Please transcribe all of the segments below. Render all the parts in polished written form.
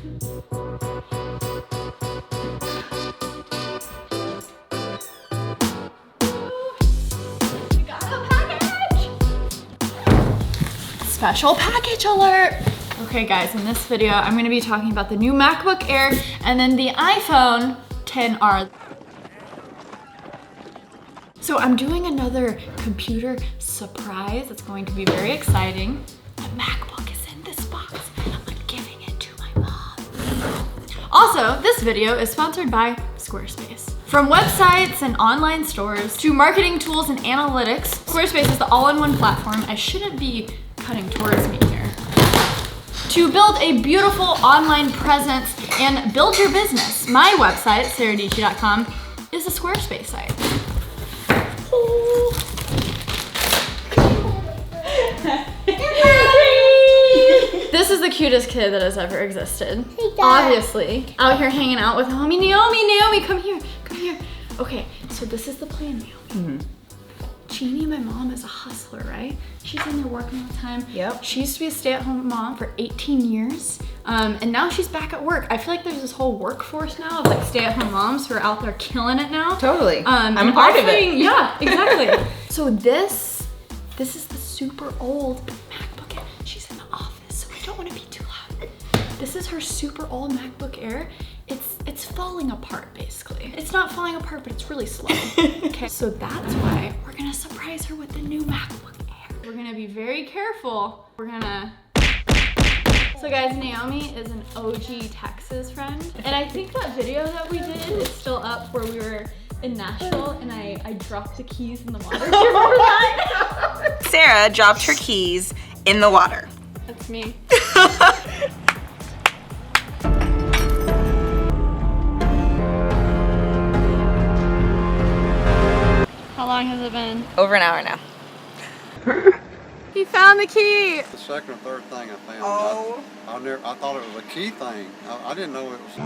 Special package alert! Okay guys, in this video, I'm gonna be talking about the new MacBook Air and then the iPhone XR. So I'm doing another computer surprise. It's going to be very exciting. The MacBook is in this box. I'm giving it to my mom. Also, this video is sponsored by Squarespace. From websites and online stores to marketing tools and analytics, Squarespace is the all-in-one platform. I shouldn't be cutting towards me here. To build a beautiful online presence and build your business. My website, saradietschy.com, is a Squarespace site. This is the cutest kid that has ever existed. Hey, obviously. Out here hanging out with homie Naomi. Naomi, come here, come here. Okay, so this is the plan, Naomi. Jeannie, my mom, is a hustler, right? She's in there working all the time. Yep. She used to be a stay-at-home mom for 18 years. And now she's back at work. I feel like there's this whole workforce now of like stay-at-home moms who are out there killing it now. Totally. I'm a part of it. Yeah, exactly. So this is the super old MacBook Air. She's in the office, so I don't want to be too loud. This is her super old MacBook Air. It's falling apart, basically. It's not falling apart, but it's really slow. Okay, so that's why we're gonna surprise her with the new MacBook Air. We're gonna be very careful. So guys, Naomi is an OG Texas friend. And I think that video that we did is still up where we were in Nashville and I dropped the keys in the water. Do you remember that? Sarah dropped her keys in the water. That's me. How long has it been? Over an hour now. He found the key! The second or third thing I found, Oh. I thought it was a key thing. I didn't know it was.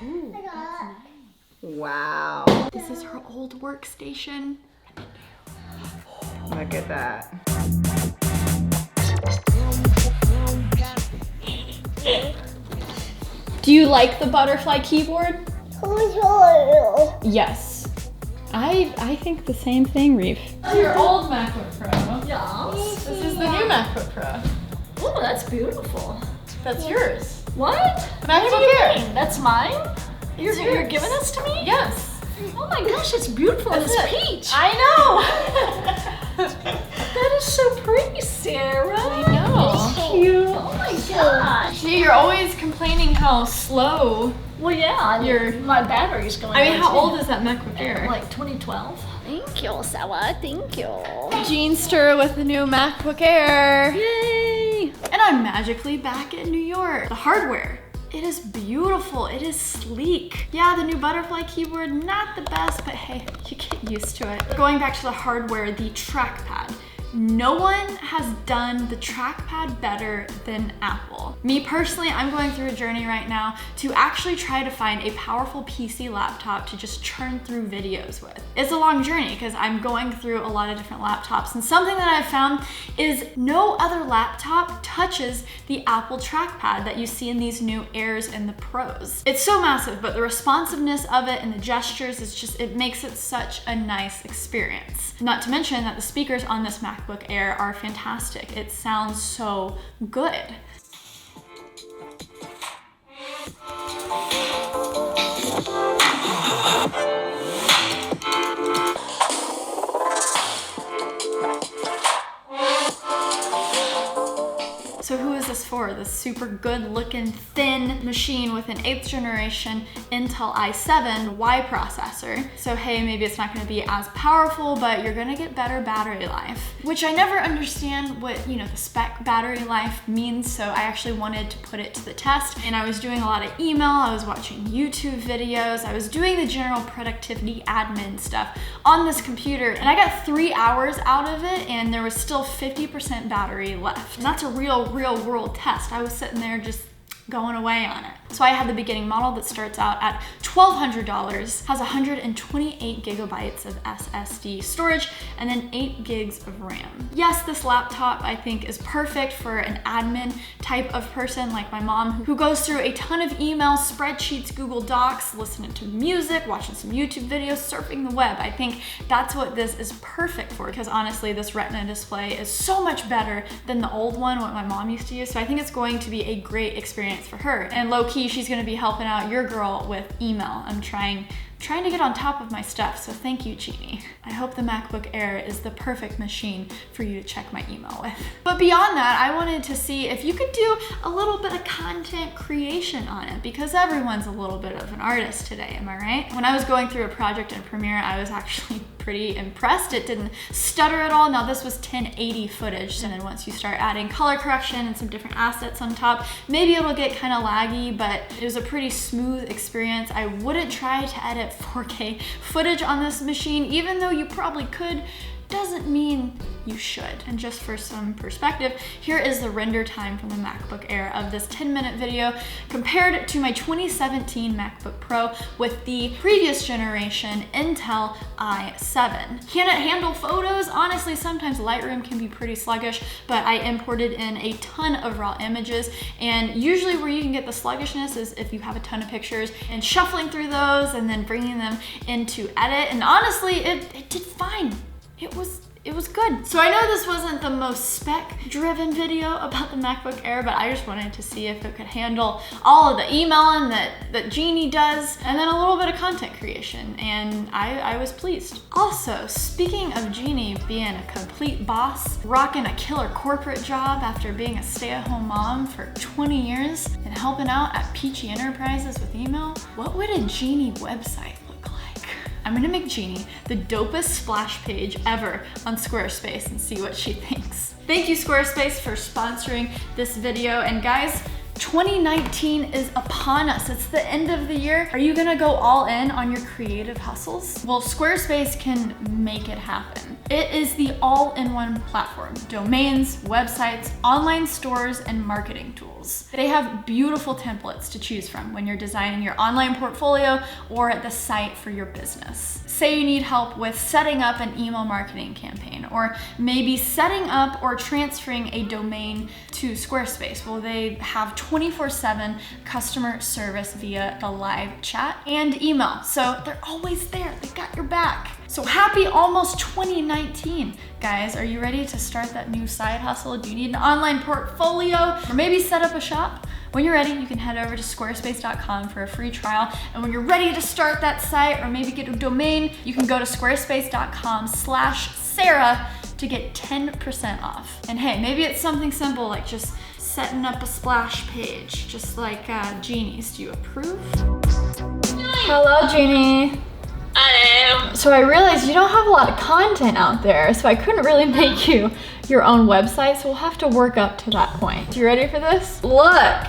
Ooh, that's nice. Wow. This is her old workstation. Look at that. Do you like the butterfly keyboard? Yes. I think the same thing, Reef. This is your old MacBook Pro. Yes. This is the new MacBook Pro. Oh, that's beautiful. That's yours. What? MacBook Air. That's mine? You're yours. giving this to me? Yes. Oh my gosh, it's beautiful. That's It's it. peach. I know. That is so pretty, Sarah. I know. It's cute. Oh my gosh. See, you're always complaining how slow. Well, yeah, my battery's going. I mean, down, how too. old is that MacBook Air? Like 2012. Thank you, Sara. Thank you. Jeanster with the new MacBook Air. Yay! And I'm magically back in New York. The hardware, it is beautiful, it is sleek. Yeah, the new butterfly keyboard, not the best, but hey, you get used to it. Going back to the hardware, the trackpad. No one has done the trackpad better than Apple. Me personally, I'm going through a journey right now to actually try to find a powerful PC laptop to just churn through videos with. It's a long journey because I'm going through a lot of different laptops, and something that I've found is no other laptop touches the Apple trackpad that you see in these new Airs and the Pros. It's so massive, but the responsiveness of it and the gestures, it makes it such a nice experience. Not to mention that the speakers on this MacBook Air are fantastic. It sounds so good. So who is this for? This super good looking thin machine with an 8th generation Intel i7 Y processor. So hey, maybe it's not gonna be as powerful, but you're gonna get better battery life, which I never understand what, the spec battery life means. So I actually wanted to put it to the test, and I was doing a lot of email, I was watching YouTube videos, I was doing the general productivity admin stuff on this computer, and I got 3 hours out of it, and there was still 50% battery left. And that's a real world test. I was sitting there just going away on it. So I have the beginning model that starts out at $1,200, has 128 gigabytes of SSD storage, and then 8 gigs of RAM. Yes, this laptop I think is perfect for an admin type of person like my mom who goes through a ton of emails, spreadsheets, Google Docs, listening to music, watching some YouTube videos, surfing the web. I think that's what this is perfect for, because honestly, this Retina display is so much better than the old one, what my mom used to use. So I think it's going to be a great experience for her. And low key, she's gonna be helping out your girl with email. I'm trying to get on top of my stuff, so thank you, Genie. I hope the MacBook Air is the perfect machine for you to check my email with. But beyond that, I wanted to see if you could do a little bit of content creation on it, because everyone's a little bit of an artist today, am I right? When I was going through a project in Premiere, I was actually pretty impressed. It didn't stutter at all. Now this was 1080 footage, and then once you start adding color correction and some different assets on top, maybe it'll get kind of laggy, but it was a pretty smooth experience. I wouldn't try to edit 4K footage on this machine, even though you probably could. Doesn't mean you should. And just for some perspective, here is the render time from the MacBook Air of this 10-minute video compared to my 2017 MacBook Pro with the previous generation Intel i7. Can it handle photos? Honestly, sometimes Lightroom can be pretty sluggish, but I imported in a ton of raw images, and usually where you can get the sluggishness is if you have a ton of pictures and shuffling through those and then bringing them into edit, and honestly, it did fine. It was good. So I know this wasn't the most spec-driven video about the MacBook Air, but I just wanted to see if it could handle all of the emailing that Genie does, and then a little bit of content creation, and I was pleased. Also, speaking of Genie being a complete boss, rocking a killer corporate job after being a stay-at-home mom for 20 years, and helping out at Peachy Enterprises with email, what would a Genie website look like? I'm gonna make Genie the dopest splash page ever on Squarespace and see what she thinks. Thank you, Squarespace, for sponsoring this video. And guys, 2019 is upon us. It's the end of the year. Are you gonna go all in on your creative hustles? Well, Squarespace can make it happen. It is the all-in-one platform. Domains, websites, online stores, and marketing tools. They have beautiful templates to choose from when you're designing your online portfolio or the site for your business. Say you need help with setting up an email marketing campaign, or maybe setting up or transferring a domain to Squarespace. Well, they have 24/7 customer service via the live chat and email. So they're always there. They got your back. So happy almost 2019. Guys, are you ready to start that new side hustle? Do you need an online portfolio, or maybe set up a shop? When you're ready, you can head over to squarespace.com for a free trial. And when you're ready to start that site or maybe get a domain, you can go to squarespace.com/Sara to get 10% off. And hey, maybe it's something simple like just setting up a splash page, just like Genie's. Do you approve? Hello, Genie. Hello. So I realized you don't have a lot of content out there, so I couldn't really make you your own website, so we'll have to work up to that point. You ready for this? Look!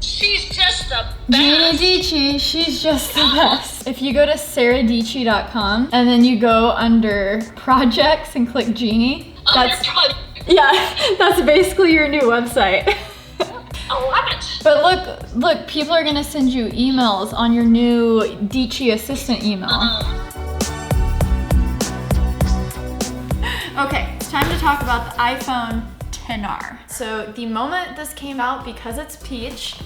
She's just the Genie best. Dietschy, she's just the best. If you go to saradietschy.com and then you go under projects and click Genie, that's basically your new website. I love it. But look, people are gonna send you emails on your new Dietschy assistant email. Okay, it's time to talk about the iPhone XR. So the moment this came out, because it's Peach,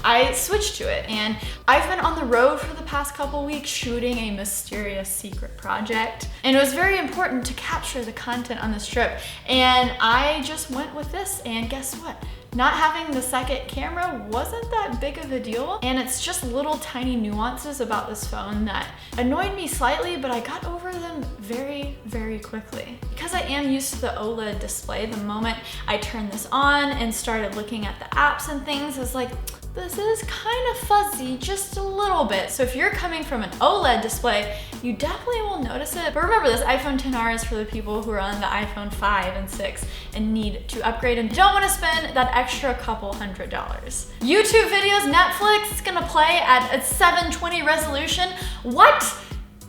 I switched to it, and I've been on the road for the past couple weeks shooting a mysterious secret project, and it was very important to capture the content on this trip, and I just went with this, and guess what? Not having the second camera wasn't that big of a deal, and it's just little tiny nuances about this phone that annoyed me slightly, but I got over them very, very quickly. Because I am used to the OLED display, the moment I turned this on and started looking at the apps and things, it's like, this is kind of fuzzy, just a little bit. So if you're coming from an OLED display, you definitely will notice it. But remember, this iPhone XR is for the people who are on the iPhone 5 and 6 and need to upgrade and don't want to spend that extra couple $100. YouTube videos, Netflix, it's gonna play at a 720 resolution. What?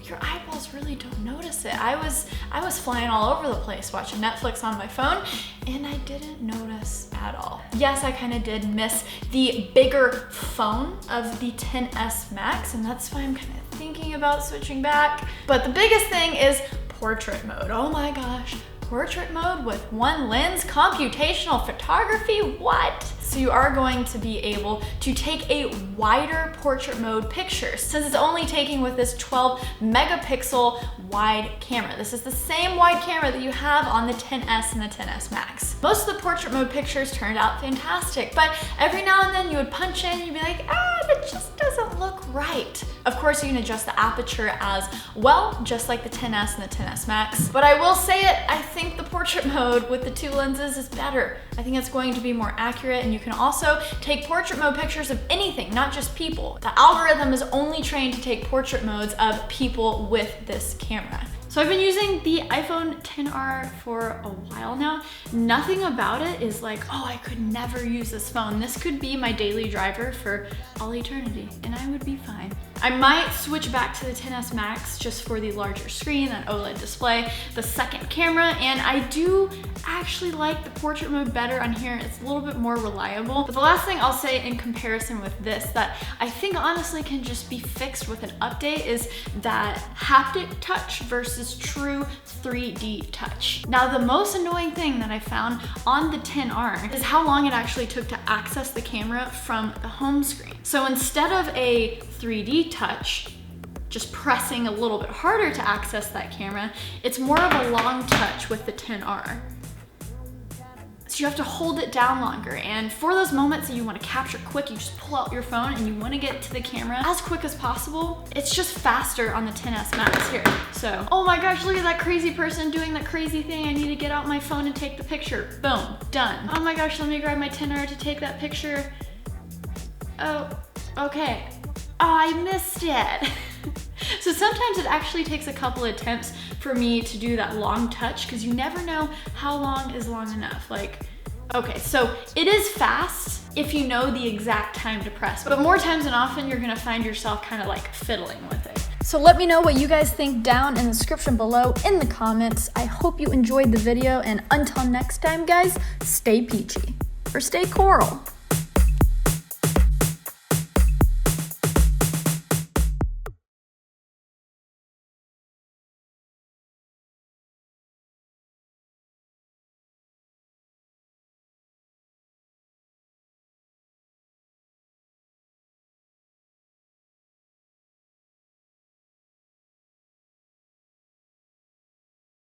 Your eyeballs really don't notice it. I was flying all over the place watching Netflix on my phone, and I didn't notice at all. Yes, I kind of did miss the bigger phone of the XS Max, and that's why I'm kind of thinking about switching back. But the biggest thing is portrait mode. Oh my gosh, portrait mode with one lens, computational photography, what? So you are going to be able to take a wider portrait mode picture since it's only taking with this 12 megapixel wide camera. This is the same wide camera that you have on the XS and the XS Max. Most of the portrait mode pictures turned out fantastic, but every now and then you would punch in and you'd be like, that just doesn't look right. Of course, you can adjust the aperture as well, just like the XS and the XS Max. But I will say it, I think the portrait mode with the 2 lenses is better. I think it's going to be more accurate, and you can also take portrait mode pictures of anything, not just people. The algorithm is only trained to take portrait modes of people with this camera. So I've been using the iPhone XR for a while now. Nothing about it is like, oh, I could never use this phone. This could be my daily driver for all eternity, and I would be fine. I might switch back to the XS Max just for the larger screen, that OLED display, the second camera, and I do actually like the portrait mode better on here. It's a little bit more reliable. But the last thing I'll say in comparison with this that I think honestly can just be fixed with an update is that haptic touch versus true 3D touch. Now, the most annoying thing that I found on the XR is how long it actually took to access the camera from the home screen. So instead of a 3D touch, just pressing a little bit harder to access that camera, it's more of a long touch with the XR. So you have to hold it down longer, and for those moments that you want to capture quick, you just pull out your phone and you want to get to the camera as quick as possible. It's just faster on the XS Max here. So, oh my gosh, look at that crazy person doing that crazy thing. I need to get out my phone and take the picture. Boom, done. Oh my gosh, let me grab my XR to take that picture. Oh, okay. Oh, I missed it. So sometimes it actually takes a couple attempts for me to do that long touch because you never know how long is long enough. Like, okay, so it is fast if you know the exact time to press, but more times than often you're gonna find yourself kind of like fiddling with it. So let me know what you guys think down in the description below in the comments. I hope you enjoyed the video, and until next time guys, stay peachy or stay coral.